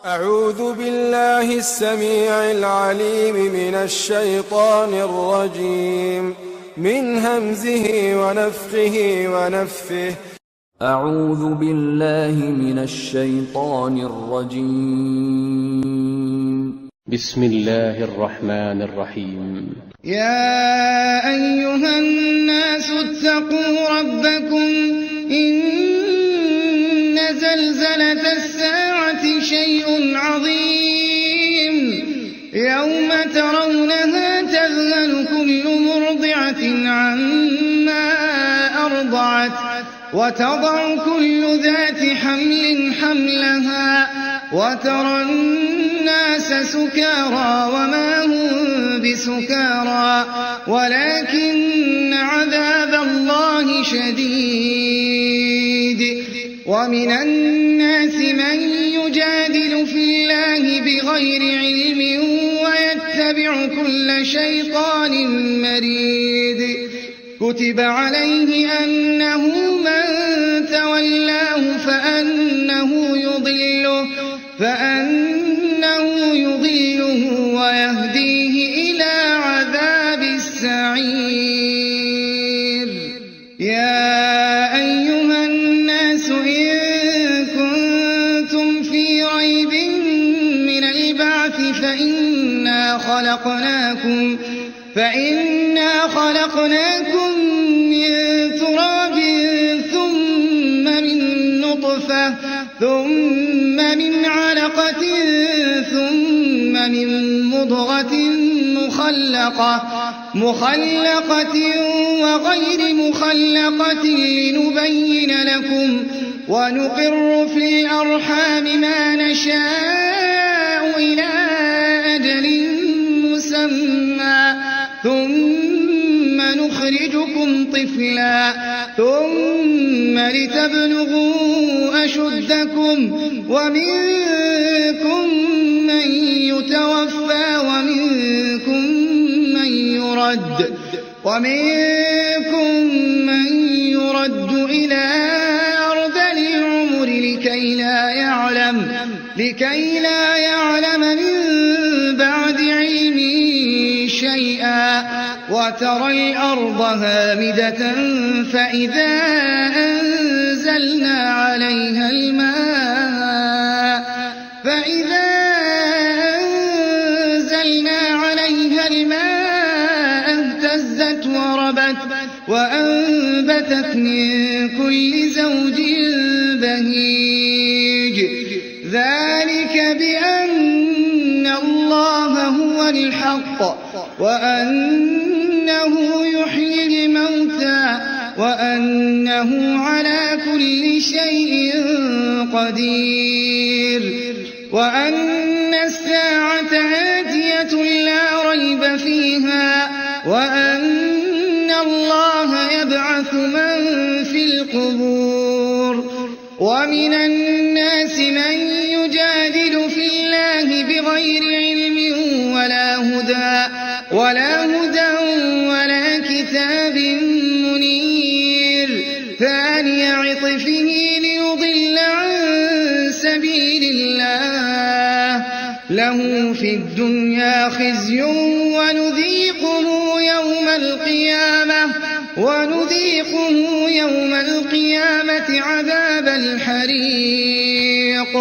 أعوذ بالله السميع العليم من الشيطان الرجيم من همزه ونفخه ونفثه. أعوذ بالله من الشيطان الرجيم. بسم الله الرحمن الرحيم. يا أيها الناس اتقوا ربكم إن زلزلة الساعة شيء عظيم يوم ترونها تذهل كل مرضعة عما أرضعت وتضع كل ذات حمل حملها وترى الناس سكارى وما هم بسكارى ولكن عذاب الله شديد. ومن الناس من يجادل في الله بغير علم ويتبع كل شيطان مريد. كتب عليه أنه من تولاه فأنه يضله ويهديه إلى عذاب السعير. يا أيها الناس إن كنتم في ريب من البعث فإنا خلقناكم من تراب ثم من نطفة ثم من علقة ثم من مضغة مخلقة وغير مخلقة لنبين لكم ونقر في الأرحام ما نشاء إلى أجل مسمى ثم نخرجكم طفلا ثم لتبلغوا أشدكم ومنكم من يتوفى ومنكم من يرد إلى أرذل العمر لكي لا يعلم من بعد علم شيئا. وترى الأرض هامدة فإذا أنزلنا عليها الماء اهتزت وربت وأنبتت من كل زوج بهيج. ذلك بأن الله هو الحق وأنه يحيي الموتى وأنه على كل شيء قدير وأن الساعة آتية لا ريب فيها وأن الله يبعث من في القبور. ومن الناس من يجادل في الله بغير علم ولا هدى ولا كتاب منير. ثاني عطفه ليضل عن سبيل الله له في الدنيا خزي ونذيقه يوم القيامة عذاب الحريق.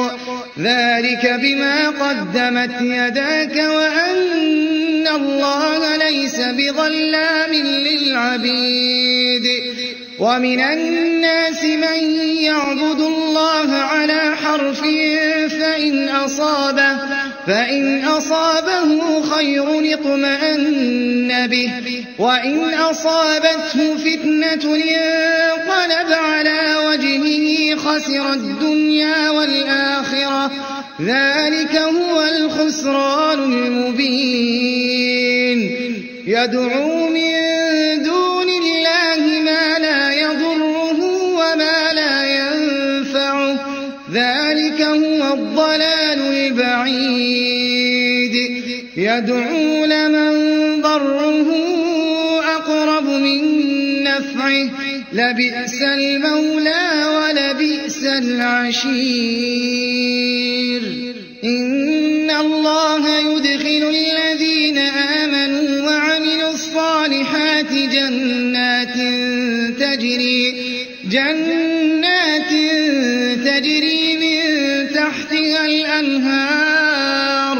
ذلك بما قدمت يداك وأن الله ليس بظلام للعبيد. ومن الناس من يعبد الله على حرف فإن أصابه خير اطمأن به وإن أصابته فتنة انقلب على وجهه خسر الدنيا والآخرة. ذلك هو الخسران المبين. يدعو من دون الله ما لا يضره وما لا ينفعه. ذلك هو الضلال البعيد. يدعو لمن ضره أقرب من نفعه لبئس المولى ولبئس العشير. إن الله يدخل الذين آمنوا وعملوا الصالحات جنات تجري من تحتها الأنهار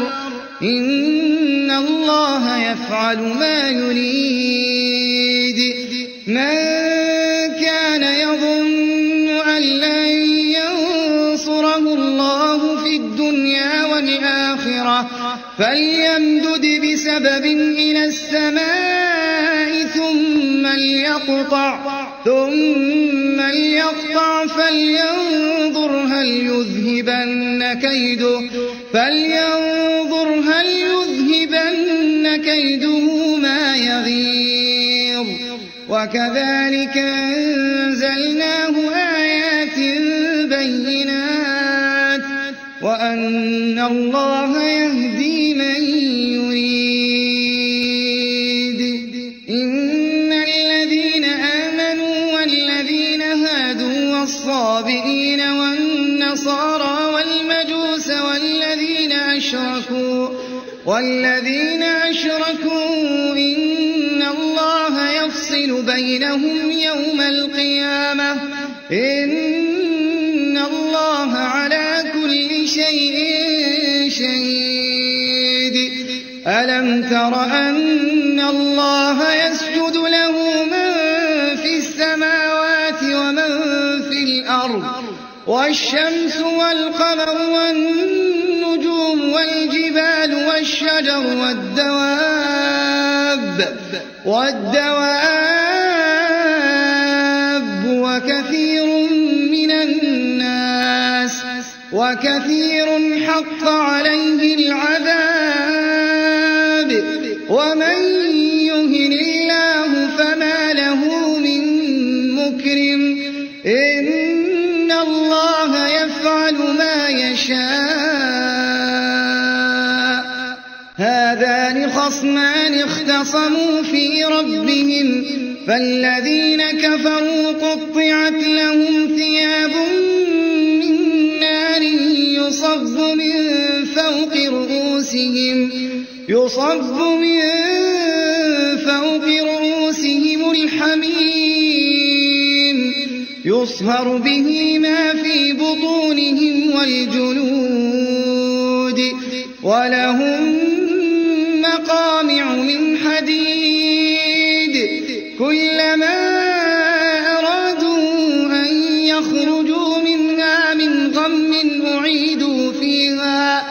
إن الله يفعل ما يريد من كان يظن أن لن ينصره الله في الدنيا والآخرة فليمدد بسبب إلى السماء ثم ليقطع فلينظر هل يذهبن كيده ما يغيظ وكذلك أنزلناه آيات بينات وأن الله يهدي من يريد إن الذين آمنوا والذين هادوا والصابئين والنصارى والمجوس والذين أشركوا إن الله يفصل بينهم يوم القيامة إن الله على كل شيء شهيد ألم تر أن الله يسجد له من في السماوات ومن في الأرض والشمس والقمر والنجوم والجبال والشجر والدواب وكثير حق عليه العذاب ومن يهن الله فما له من مكرم إن الله يفعل ما يشاء هذان خصمان اختصموا في ربهم فالذين كفروا قطعت لهم ثياب من نار يصب من فوق رؤوسهم الحميم يصهر به ما في بطونهم والجلود ولهم مقامع من حديد كلما أرادوا أن يخرجوا منها من غم أعيدوا فيها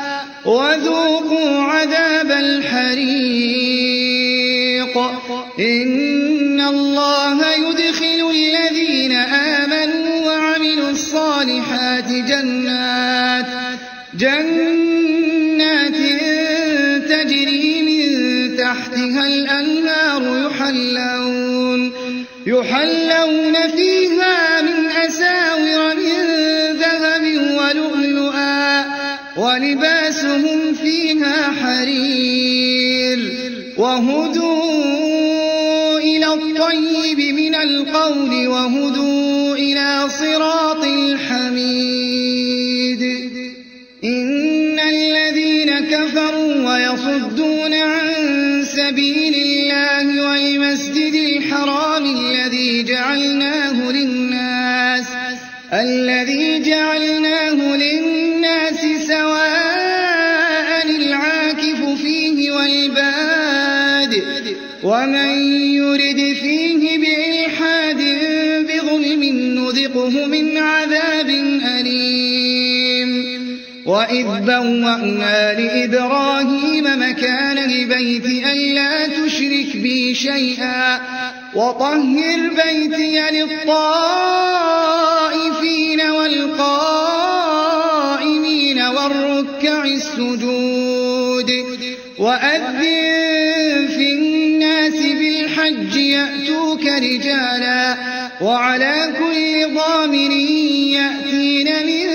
وذوقوا عذاب الحريق إن الله يدخل الذين آمنوا وعملوا الصالحات جنات تجري من تحتها الأنهار يحلون فيها من أساور من ذهب ولؤلؤا ولباسهم فيها حرير وهدوا إلى الطيب من القول وهدوا إلى صراط الحميد إن الذين كفروا ويصدون عن سبيل الله والمسجد الحرام الذي جعلناه للناس سواء العاكف فيه والباد ومن يرد فيه بإلحاد بظلم نذقه من عذاب أليم وإذ بوأنا لإبراهيم مكان البيت ألا تشرك بي شيئا وطهر بيتي للطائفين والقائمين والركع السجود وأذن في الناس بالحج يأتوك رجالا وعلى كل ضامر يأتين من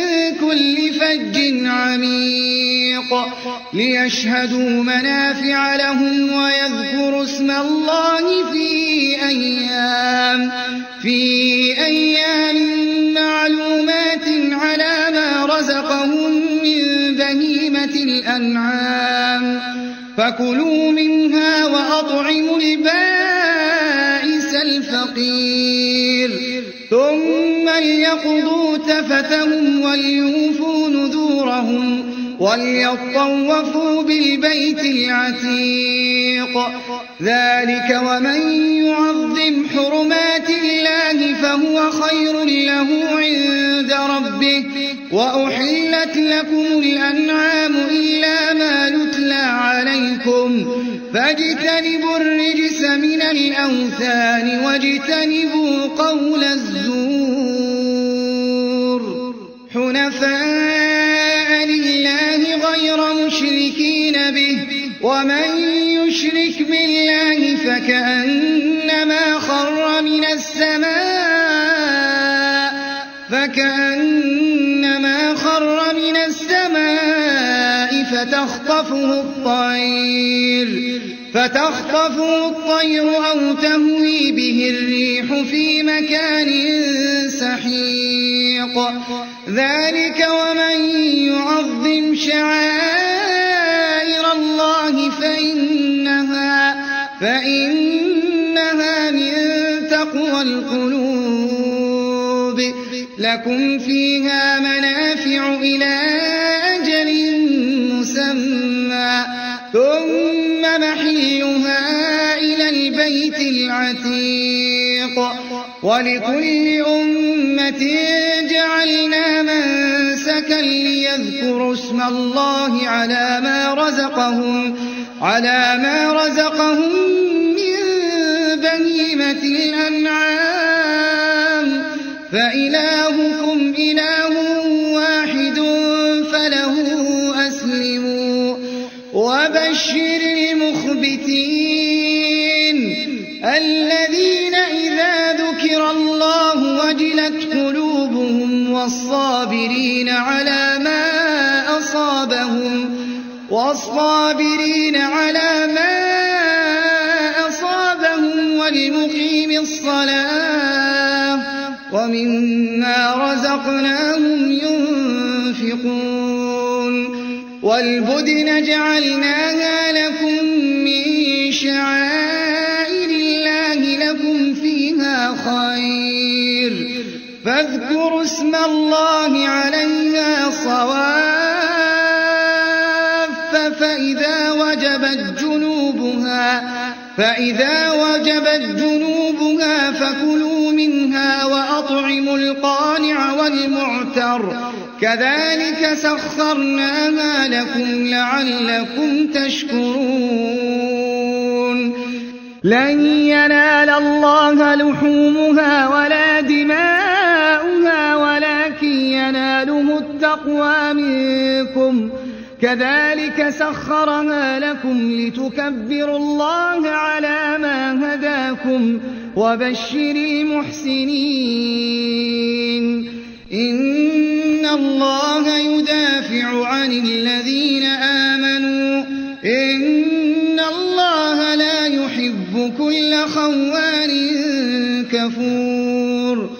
كل فج عميق ليشهدوا منافع لهم ويذكروا اسم الله في أيام معلومات على ما رزقهم من بهيمة بهيمة الأنعام فكلوا منها وأطعموا البائس الفقير ثم ليقضوا تفثهم وليوفوا نذورهم وليطوفوا بالبيت العتيق ذلك ومن يعظم حرمات الله فهو خير له عند ربه وأحلت لكم الأنعام إلا ما يتلى عليكم فاجتنبوا الرجس من الأوثان واجتنبوا قول الزور حنفاء لله غير مشركين به ومن يشرك بالله فكأنما خر من السماء فتخطفه الطير أو تهوي به الريح في مكان سحيق ذلك ومن يعظم شعائر الله فإنها من تقوى القلوب لكم فيها منافع إلى أجل مسمى ثم محلها إلى البيت العتيق ولكل أمة جعلنا منسكا ليذكروا اسم الله على ما رزقهم من بهيمة الأنعام فإلهكم إله واحد فله أسلموا وبشر المخبتين الذين إذا ذكر الله وجلت قلوبهم والصابرين على ما أصابهم والمقيم الصلاة ومما رزقناهم ينفقون والبدن جعلناها لكم من شعائر الله لكم فيها خير فاذكروا اسم الله عليها صواف فإذا وجبت جنوبها فكلوا منها وأطعموا القانع والمعتر كذلك سخرناها لكم لعلكم تشكرون لن ينال الله لحومها ولا دماؤها ولكن يناله التقوى منكم كذلك سخرها لكم لتكبروا الله على ما هداكم وبشر المحسنين إن الله يدافع عن الذين آمنوا إن الله لا يحب كل خوان كفور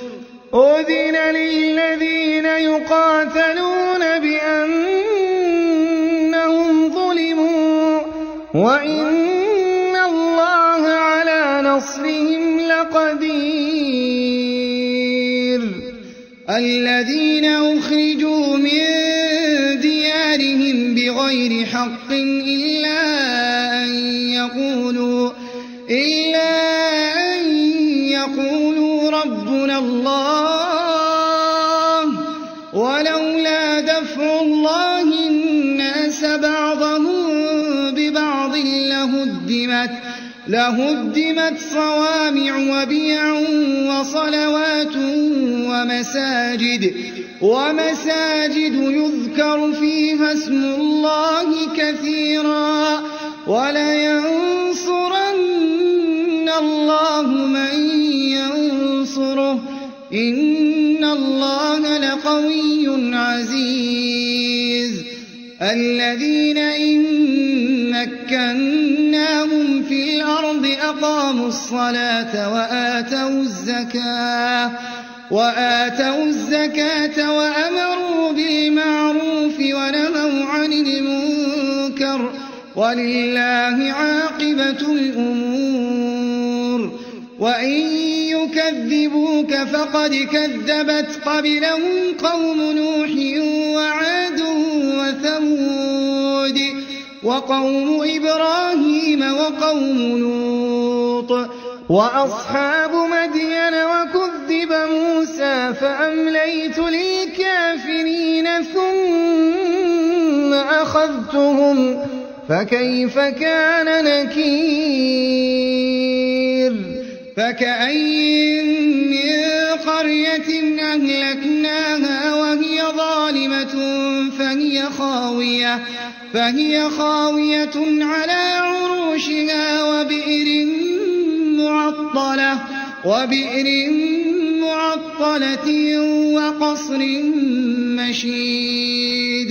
أذن للذين يقاتلون بأنهم ظلموا وإن الله على نصرهم لقدير الذين أخرجوا من ديارهم بغير حق إلا أن يقولوا ربنا الله ولولا دفع الله الناس بعضهم ببعض لهدمت صوامع وبيع وصلوات ومساجد يذكر فيها اسم الله كثيرا ولينصرن الله من ينصره إن الله لقوي عزيز الذين إن مكناهم في الأرض أقاموا الصلاة وآتوا الزكاة وأمروا بالمعروف ونهوا عن المنكر ولله عاقبة الأمور. وإن يكذبوك فقد كذبت قبلهم قوم نوح وعاد وثمود وقوم إبراهيم وقوم لوط وأصحاب مدين وكذب موسى فأمليت للكافرين ثم أخذتهم فكيف كان نكير. فكأين من قرية أهلكناها وهي ظالمة فهي خاوية على عروشها وبئر معطلة وقصر مشيد.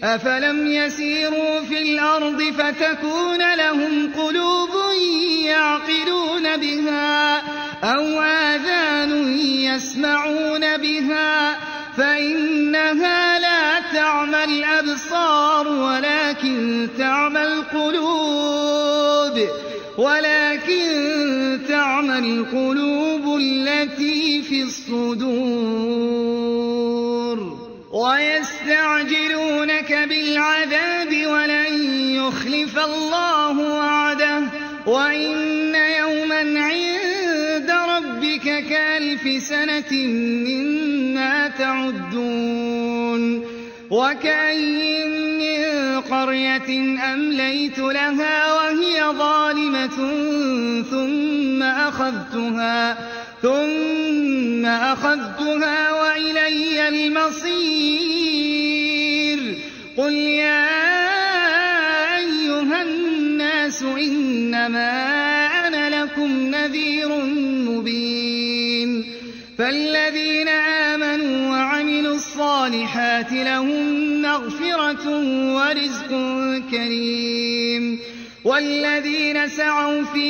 أفلم يسيروا في الأرض فتكون لهم قلوب يعقلون بها أو آذان يسمعون بها فإنها لا تعمى الأبصار ولكن تعمى القلوب التي في الصدور. ويستعجلونك بالعذاب ولن يخلف الله وعده وإن يوما عند ربك كألف سنة مما تعدون. وكأين من قرية أمليت لها وهي ظالمة ثم أخذتها وإلي المصير. قل يا أيها الناس إنما أنا لكم نذير مبين. فالذين آمنوا وعملوا الصالحات لهم مغفرة ورزق كريم. والذين سعوا في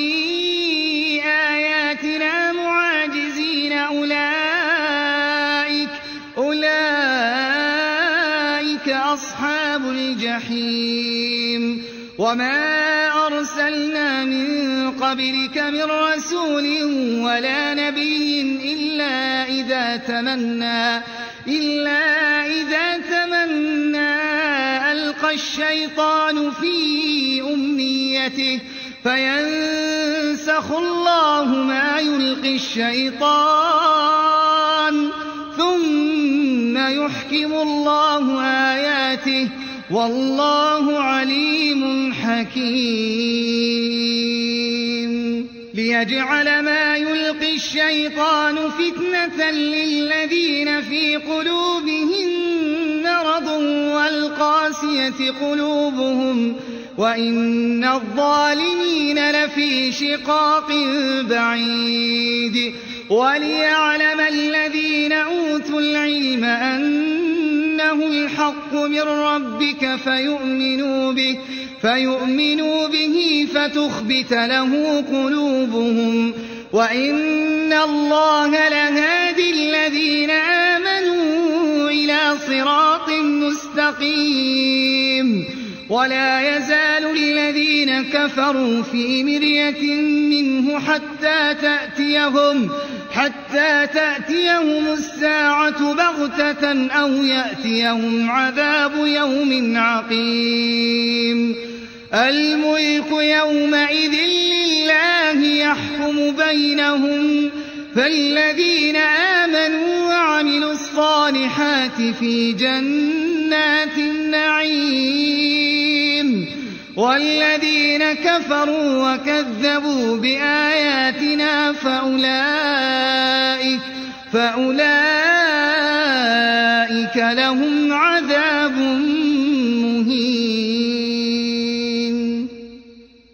آياتنا معاجزين أولئك أصحاب الجحيم. وما أرسلنا من قبلك من رسول ولا نبي إلا إذا تمنى ألقى الشيطان في أمنيته فينسخ الله ما يلقي الشيطان ثم يحكم الله آياته والله عليم حكيم. ليجعل ما يلقي الشيطان فتنة للذين في قلوبهم مرض والقاسية قلوبهم وإن الظالمين لفي شقاق بعيد. وليعلم الذين أوتوا العلم أنه الحق من ربك فيؤمنوا به فتخبت له قلوبهم وإن الله لهادي الذين آمنوا إلى صراط مستقيم. ولا يزال الذين كفروا في مرية منه حتى تأتيهم الساعة بغتة أو يأتيهم عذاب يوم عقيم. الملك يومئذ لله يحكم بينهم فالذين آمنوا وعملوا الصالحات في جنات النعيم والذين كفروا وكذبوا بآياتنا فأولئك لهم عذاب مهين.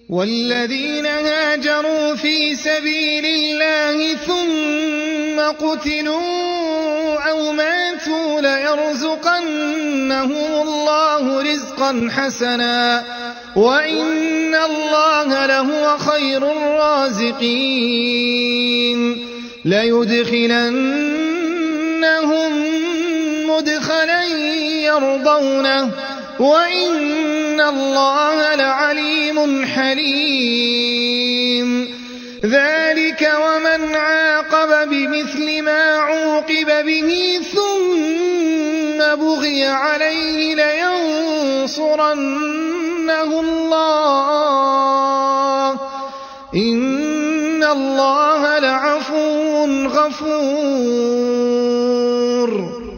والذين هاجروا في سبيل الله ثم قتلوا أو ماتوا ليرزقنهم الله رزقا حسنا وإن الله لهو خير الرازقين. ليدخلنهم مدخلا يرضونه وإن الله لعليم حليم. ذلك ومن عاقب بمثل ما عوقب به ثم بغي عليه لينصرنه الله إن الله لعفو غفور.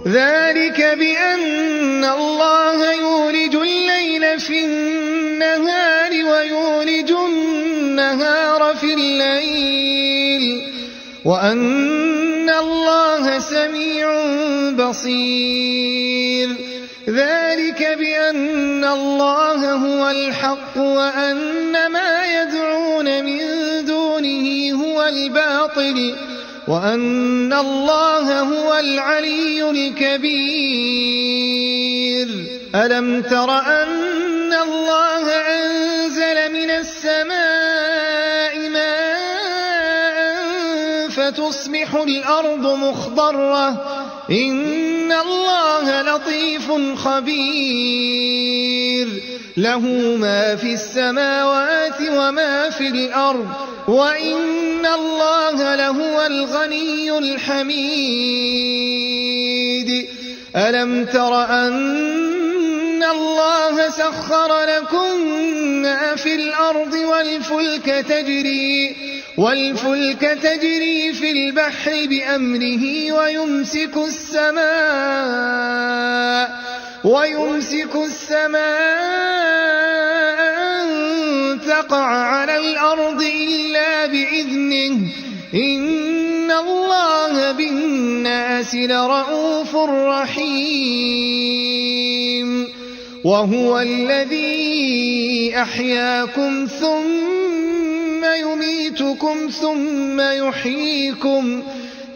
ذلك بأن الله يولج الليل في النهار ويولج النهار في الليل وأن الله سميع بصير. ذلك بأن الله هو الحق وأن ما يدعون من دونه هو الباطل وأن الله هو العلي الكبير. ألم تر أن الله أنزل من السماء ماء فتصبح الأرض مخضرة إن الله لطيف خبير. له ما في السماوات وما في الأرض وإن الله لهو الغني الحميد. ألم تر أن الله سخر لكم ما في الأرض والفلك تجري في البحر بأمره ويمسك السماء أن تقع على الأرض إلا بإذنه إن الله بالناس لرءوف رحيم. وهو الذي أحياكم ثم يميتكم ثم يحييكم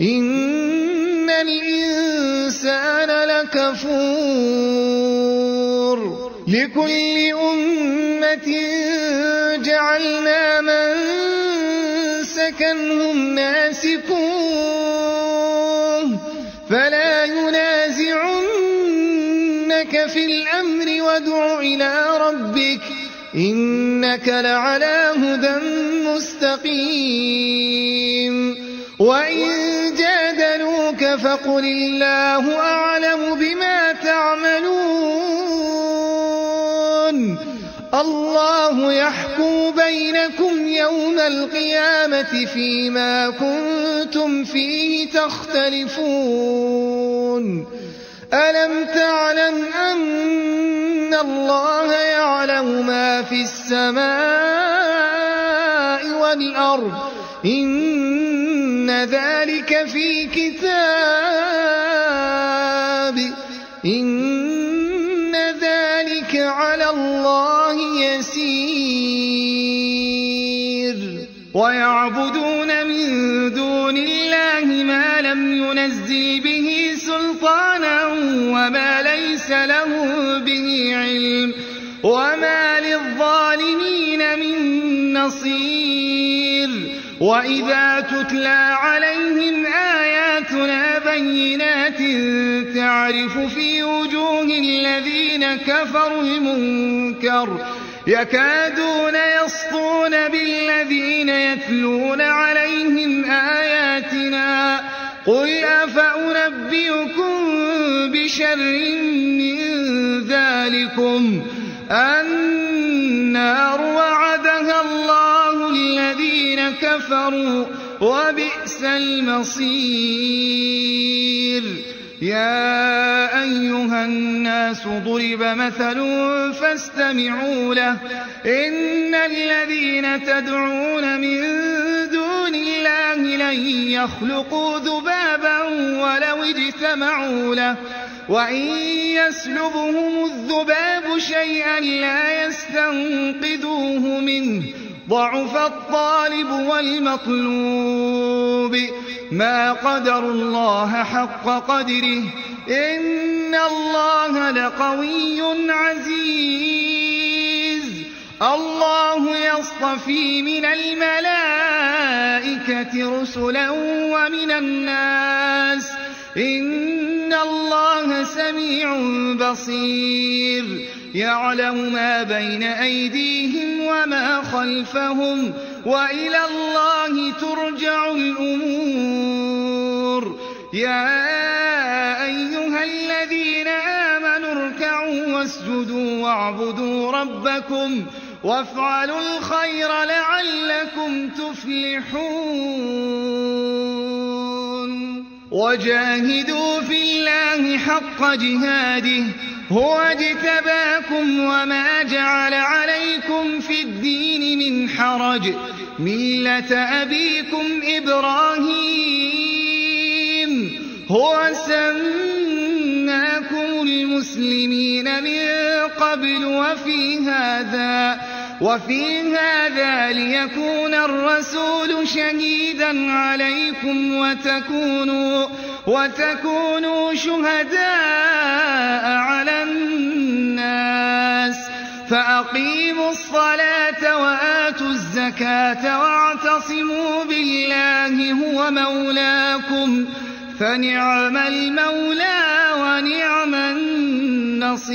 إن الإنسان لكفور. لكل أمة جعلنا منسكا هم ناسكوه فلا ينازعنك في الأمر وادع إلى ربك إنك لعلى هدى مستقيم. وإن جادلوك فقل الله أعلم بما تعملون الله يحكم بينكم يوم القيامة فيما كنتم فيه تختلفون. ألم تعلم أن الله يعلم ما في السماء والأرض إن ذلك في كتاب إن ذلك على الله يسير. ويعبدون من دون الله ما لم ينزل به سلطانا وما ليس له به علم وما للظالمين من نصير. وإذا تتلى عليهم آياتنا بينات تعرف في وجوه الذين كفروا المنكر يكادون يسطون بالذين يتلون عليهم آياتنا قل أفأنبئكم بشر من ذلكم النار وعدها الله الذين كفروا وبئس المصير. يا أيها الناس ضرب مثل فاستمعوا له إن الذين تدعون من دون الله لن يخلقوا ذبابا ولو اجتمعوا له وإن يسلبهم الذباب شيئا لا يستنقذوه منه ضعف الطالب والمطلوب ما قدروا الله حق قدره إن الله لقوي عزيز. الله يصطفي من الملائكة رسلا ومن الناس إن الله سميع بصير. يعلم ما بين أيديهم وما خلفهم وإلى الله ترجع الأمور. يا أيها الذين آمنوا اركعوا واسجدوا واعبدوا ربكم وافعلوا الخير لعلكم تفلحون. وجاهدوا في الله حق جهاده هو اجتباكم وما جعل عليكم في الدين من حرج ملة أبيكم إبراهيم هو سماكم المسلمين من قبل وفي هذا ليكون الرسول شهيدا عليكم وتكونوا شهداء على الناس. فأقيموا الصلاة وآتوا الزكاة واعتصموا بالله هو مولاكم فنعم المولى ونعم النصير.